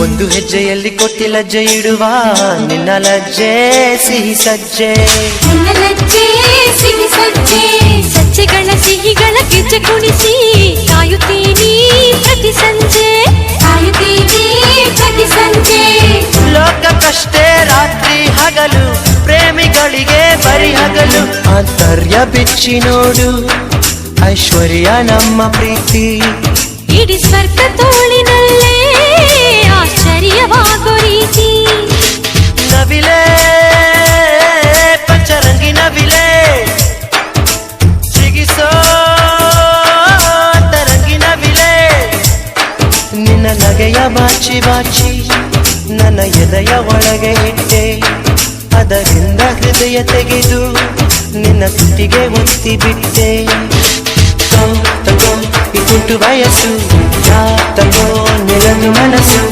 ಒಂದು ಹೆಜ್ಜೆಯಲ್ಲಿ ಕೊಟ್ಟಿ ಲಜ್ಜೆ ಇಡುವ ನಿನ್ನ ಲಜ್ಜೆ ಸಿಹಿ ಸಜ್ಜೆ, ನಿನ್ನ ಲಜ್ಜೆ ಸಿಹಿ ಸಜ್ಜೆ, ಸಜ್ಜೆಗಳ ಸಿಹಿಗಳ ಗೆಜ್ಜೆ ಕುಣಿಸಿ ಕಾಯುತ್ತೀನಿ ಪ್ರತಿ ಸಂಜೆ, ಕಾಯುತ್ತೀನಿ ಪ್ರತಿ ಸಂಜೆ. ಲೋಕಕ್ಕಷ್ಟೇ ರಾತ್ರಿ ಹಗಲು, ಪ್ರೇಮಿಗಳಿಗೆ ಬರಿ ಹಗಲು. ಆಂತರ್ಯ ಬಿಚ್ಚಿ ನೋಡು ಐಶ್ವರ್ಯ ನಮ್ಮ ಪ್ರೀತಿ, ಇಡೀ ಸ್ವರ್ಗ ತೋಳಿನಲ್ಲೇ ಆಶ್ಚರ್ಯವಾಗೋ ರೀತಿ. ನವಿಲೆ ಪಂಚರಂಗಿ ನವಿಲೆ ಸಿಗಿಸೋ ತರಂಗಿ ನವಿಲೆ, ನಿನ್ನ ನಗೆಯ ಬಾಚಿ ಬಾಚಿ ನನ್ನ ಎದೆಯ ಒಳಗೆ ಇಟ್ಟೆ, ಅದರಿಂದ ಹೃದಯ ತೆಗೆದು ನಿನ್ನ ತುಟಿಗೆ ಒತ್ತಿ ಬಿಟ್ಟೆ. ತಗೋ ಈ ಕುಂಟು ವಯಸ್ಸು, ತಗೋ ನಿಲದು ಮನಸ್ಸು.